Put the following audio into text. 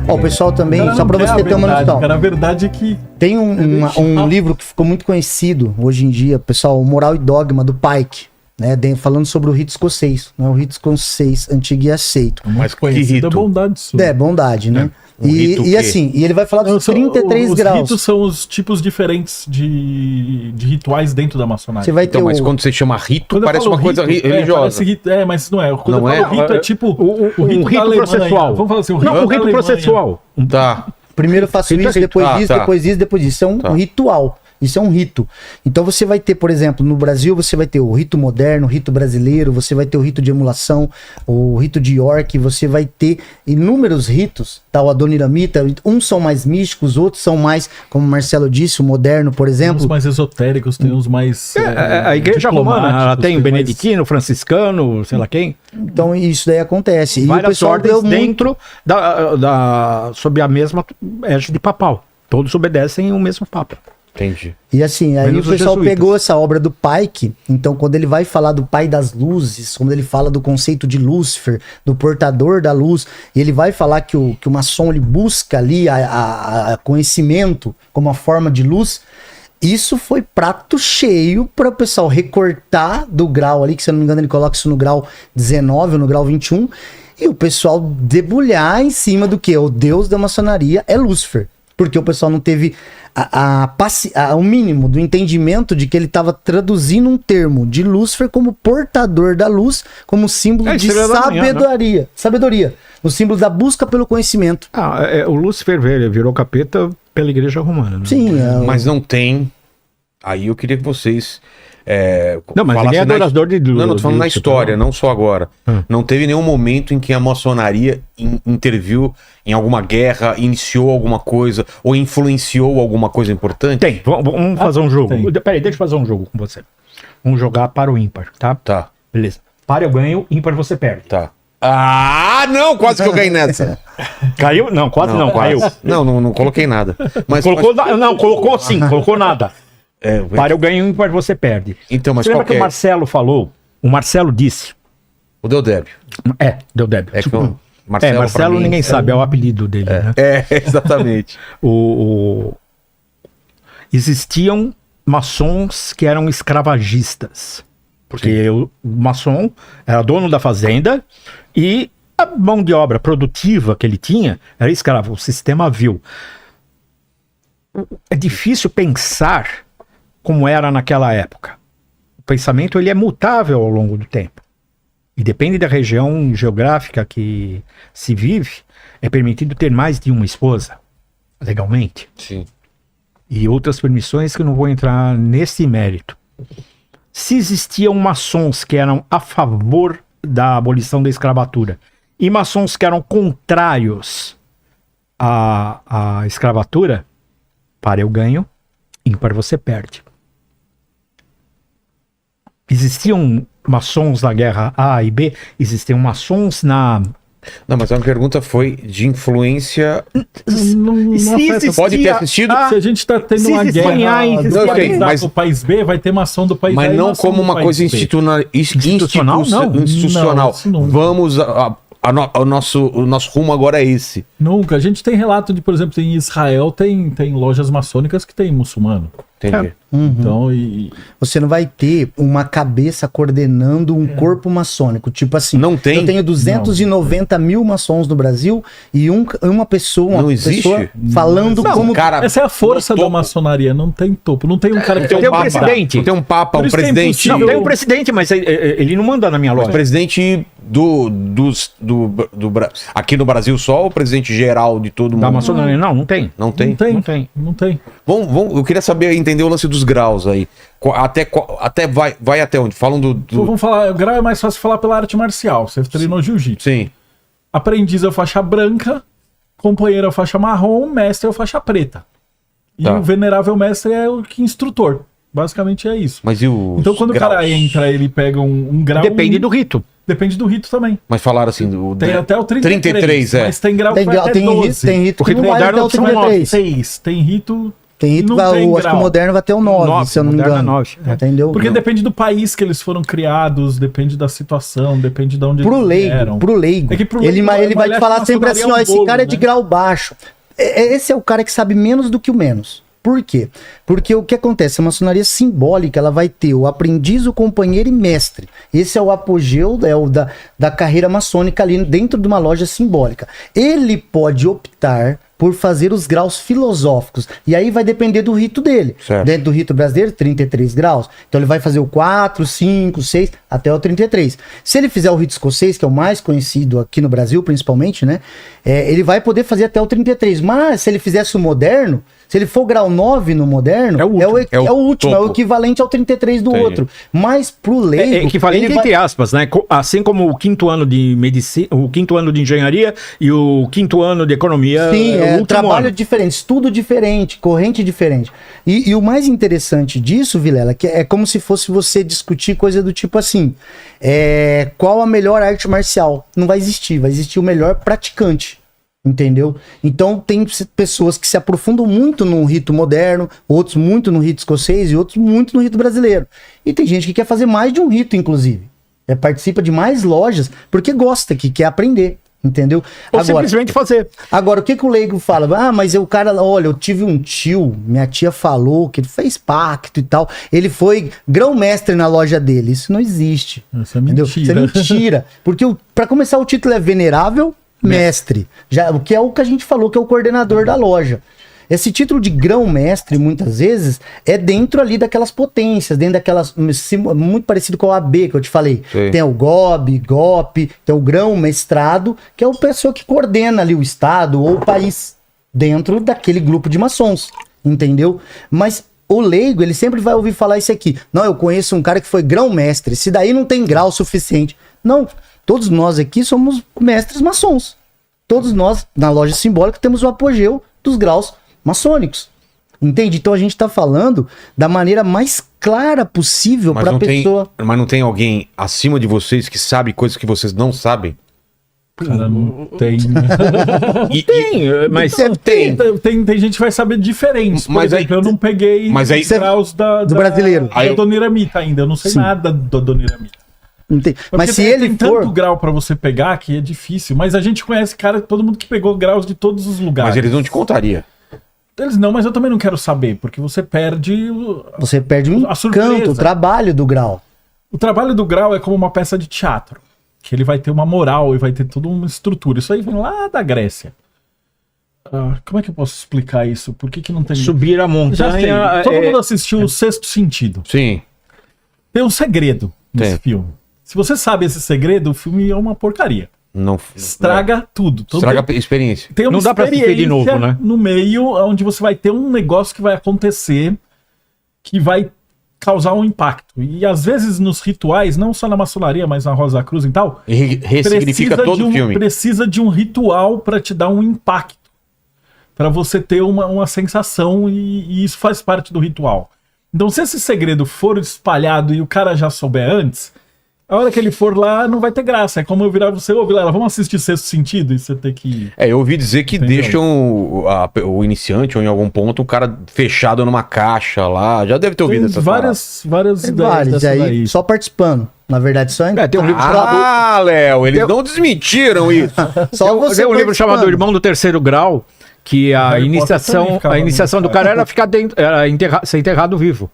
Ó, o pessoal também, Cara, só pra não você quer ter uma verdade, noção. cara, a verdade é que Tem um livro que ficou muito conhecido hoje em dia, pessoal, o Moral e Dogma, do Pike, né? Falando sobre o rito escocês, né? O rito escocês antigo e aceito. Mas que conhecida rito? bondade sua. É, bondade, né? Um rito E quê? assim, e ele vai falar dos 33 os graus. ritos são os tipos diferentes de rituais dentro da maçonaria. Você vai ter Então, mas o... quando você chama rito, Quando eu parece falo uma coisa rito, religiosa. parece rito, mas não é. Quando Não eu falo é? rito, é tipo O rito rito da Alemanha. processual. Vamos falar assim, o rito Não, da o rito Alemanha. processual. Tá. Primeiro eu faço Rito é isso, rito. depois Tá, isso, tá. depois isso, depois isso. Isso é um ritual. Isso é um rito. Então você vai ter, por exemplo, no Brasil você vai ter o rito moderno, o rito brasileiro, você vai ter o rito de emulação, o rito de York, você vai ter inúmeros ritos, tá? O Adoniramita, uns são mais místicos, outros são mais, como o Marcelo disse, o moderno, por Tem exemplo. uns mais esotéricos, tem uns mais. A igreja romana, ela diplomáticos, tem o mais- beneditino, franciscano, sei lá quem. Então isso daí acontece. E o Várias pessoal ordens deu muito... dentro sob a mesma égide papal. Todos obedecem o mesmo papa. Entendi. E assim, aí Menos o os pessoal jesuítas. pegou essa obra do Pike, então quando ele vai falar do pai das luzes, quando ele fala do conceito de Lúcifer, do portador da luz, e ele vai falar que o maçom ele busca ali a conhecimento como uma forma de luz, isso foi prato cheio para o pessoal recortar do grau ali, que se eu não me engano ele coloca isso no grau 19 ou no grau 21, e o pessoal debulhar em cima do que? O deus da maçonaria é Lúcifer. Porque o pessoal não teve o mínimo do entendimento de que ele estava traduzindo um termo de Lúcifer como portador da luz, como símbolo de estrela da manhã, sabedoria. Sabedoria. O símbolo da busca pelo conhecimento. O Lúcifer virou capeta pela igreja romana. Né? Sim, Mas não tem. Aí eu queria que vocês. Não, mas ninguém é adorador de luz. Não, não, tô falando na história, não só agora. Não teve nenhum momento em que a maçonaria interviu em alguma guerra, iniciou alguma coisa ou influenciou alguma coisa importante? Tem, vamos fazer um jogo. tem. Peraí, deixa eu fazer um jogo com você. Vamos jogar para o ímpar, tá? Tá, Beleza. Para eu ganho, ímpar você perde. tá. Ah, não! Quase que eu ganhei nessa. Caiu? Não, quase não, caiu. Não coloquei nada. Mas, Colocou sim, colocou nada. é, Para eu ganho, ímpar você perde. então, mas Você lembra qual que que o é? Marcelo falou? O Marcelo disse. O Deodébio. Deu débito. É que o Marcelo, pra Marcelo mim, ninguém sabe, é o apelido dele, né? exatamente. Existiam maçons que eram escravagistas. Porque o maçom era dono da fazenda e a mão de obra produtiva que ele tinha era escravo. O sistema vil. É difícil pensar como era naquela época. O pensamento ele é mutável ao longo do tempo. E depende da região geográfica que se vive, é permitido ter mais de uma esposa, legalmente. Sim. E outras permissões que eu não vou entrar nesse mérito. Se existiam maçons que eram a favor da abolição da escravatura e maçons que eram contrários à escravatura, para eu ganho, ímpar você perde. Existiam maçons na guerra A e B, existiam maçons na... Não, mas a minha pergunta foi de influência. Não Se afeta. existia- Pode ter assistido, Se a gente tá tendo Se uma existem guerra AIDS, do não, país sei, A mas- com o país B, vai ter maçom do país A mas e não maçom como do uma país coisa B. Institucional, não. institucional. Não, isso não. Vamos, o nosso rumo agora é esse. Nunca. A gente tem relato de, por exemplo, em Israel tem lojas maçônicas que tem muçulmano. Entendi. Então, Você não vai ter uma cabeça coordenando um corpo maçônico. Tipo assim, Não tem? eu tenho 290 mil maçons no Brasil e uma pessoa, Não existe? falando Não, como... cara, essa é a força no da topo. maçonaria. Não tem topo. Não tem um cara que Tem Tem um papa. presidente. Não tem um papa, Por um isso que é presidente. impossível. Não, tem um presidente, mas ele não manda na minha loja. O presidente aqui no Brasil só ou o presidente geral de todo mundo? Da maçonaria, não tem. Não tem? Não tem. Não tem. Eu queria saber, entender o lance dos graus aí. Até vai até onde? Falam Então, vamos falar, o grau é mais fácil falar pela arte marcial. Você treinou jiu-jitsu. Sim. Aprendiz é a faixa branca, companheiro é a faixa marrom, mestre é a faixa preta. E Tá. o venerável mestre é o que instrutor. Basicamente é isso. Mas e os Então quando graus? o cara entra, ele pega um grau... Depende do rito. Depende do rito também. Mas falaram assim, Tem até o 33, é. mas tem grau Tem, que vai até tem 12. rito O que rito não vai até moderno o são 33. 6. Tem rito Tem rito, Não tem acho que o grau. moderno vai até o 9, 9, se eu não me moderno é engano. 9, é. Entendeu? Porque depende do país que eles foram criados, depende da situação, depende de onde Pro eles leigo, vieram. pro leigo. É que pro Ele leigo, vai te falar sempre assim, ó, esse cara é de né? grau baixo. Esse é o cara que sabe menos do que o menos. Por quê? Porque o que acontece? A maçonaria simbólica, ela vai ter o aprendiz, o companheiro e mestre. Esse é o apogeu da carreira maçônica ali dentro de uma loja simbólica. Ele pode optar por fazer os graus filosóficos. E aí vai depender do rito dele. Certo. Dentro do rito brasileiro, 33 graus. Então ele vai fazer o 4, 5, 6, até o 33. Se ele fizer o rito escocês, que é o mais conhecido aqui no Brasil, principalmente, né? Ele vai poder fazer até o 33. Mas se ele fizesse o moderno, se ele for grau 9 no moderno, É o último. é o último, é o topo. equivalente ao 33 do Entendi. outro. Mas pro leigo... É equivalente ele vai- entre aspas, né? Assim como o 5º ano de medicina, o 5º ano de engenharia e o 5º ano de economia. Sim, o último trabalho ano. diferente, estudo diferente, corrente diferente. E o mais interessante disso, Vilela, que é como se fosse você discutir coisa do tipo assim: qual a melhor arte marcial? Não vai existir o melhor praticante. Entendeu? Então tem pessoas que se aprofundam muito no rito moderno, outros muito no rito escocês e outros muito no rito brasileiro. E tem gente que quer fazer mais de um rito, inclusive. Participa de mais lojas porque gosta, que quer aprender. Entendeu? Ou simplesmente fazer. Agora, o que o leigo fala? Ah, mas o cara, olha, eu tive um tio, minha tia falou que ele fez pacto e tal. Ele foi grão-mestre na loja dele. Isso não existe. Isso é entendeu? mentira. Isso é mentira. Porque, pra começar, o título é venerável mestre. Já, o que é o que a gente falou, que é o coordenador da loja. Esse título de grão-mestre, muitas vezes, é dentro ali daquelas potências, dentro daquelas... Muito parecido com o AB que eu te falei. Sim. Tem o GOP, tem o grão-mestrado, que é a pessoa que coordena ali o estado ou o país dentro daquele grupo de maçons, entendeu? Mas o leigo, ele sempre vai ouvir falar isso aqui. Não, eu conheço um cara que foi grão-mestre, se daí não tem grau suficiente. Não, todos nós aqui somos mestres maçons. Todos nós, na loja simbólica, temos o apogeu dos graus maçônicos. Entende? Então a gente tá falando da maneira mais clara possível Mas para a não pessoa. mas não tem alguém acima de vocês que sabe coisas que vocês não sabem? Cara, não tem. Mas Tem gente que vai saber diferentes. Por Mas aí- exemplo, eu não peguei mas aí- os graus do brasileiro. Da Aí eu- Dona Iramita ainda. Eu não sei Sim. nada da Dona Iramita. Entende? Mas Porque se tem ele tanto for. grau pra você pegar que é difícil. Mas a gente conhece, cara, todo mundo que pegou graus de todos os lugares. Mas eles não te contariam. Eles não, mas eu também não quero saber, porque você perde. Você perde o A surpresa. encanto, o trabalho do grau. O trabalho do grau é como uma peça de teatro. Que ele vai ter uma moral e vai ter toda uma estrutura. Isso aí vem lá da Grécia. Como é que eu posso explicar isso? Por que não tem. subir a Já sei. montanha. Todo mundo assistiu o Sexto Sentido. Sim. Tem um segredo nesse Tem. filme. Se você sabe esse segredo, o filme é uma porcaria. Não. Estraga tudo. Estraga a experiência. Tem uma Não dá pra assistir de experiência novo, né? no meio onde você vai ter um negócio que vai acontecer que vai causar um impacto. E às vezes nos rituais, não só na maçonaria, mas na Rosa Cruz e tal, E ressignifica todo o filme. precisa de um ritual para te dar um impacto. Para você ter uma sensação e isso faz parte do ritual. Então se esse segredo for espalhado e o cara já souber antes, a hora que ele for lá não vai ter graça. É como eu virar você, ô Vilela, vamos assistir Sexto Sentido e você ter que... Eu ouvi dizer que Entendeu? deixam o iniciante ou em algum ponto o cara fechado numa caixa lá. Já deve ter ouvido Tem essa várias Tem ideias vários dessas aí, aí. só participando. Na verdade, só Tem um livro Ah, Léo, eles não desmentiram isso. só você Tem um livro participando. chamado Irmão do Terceiro Grau, que a Harry Potter também iniciação, ficava a iniciação no- do cara era ficar dentro, era ser enterrado vivo.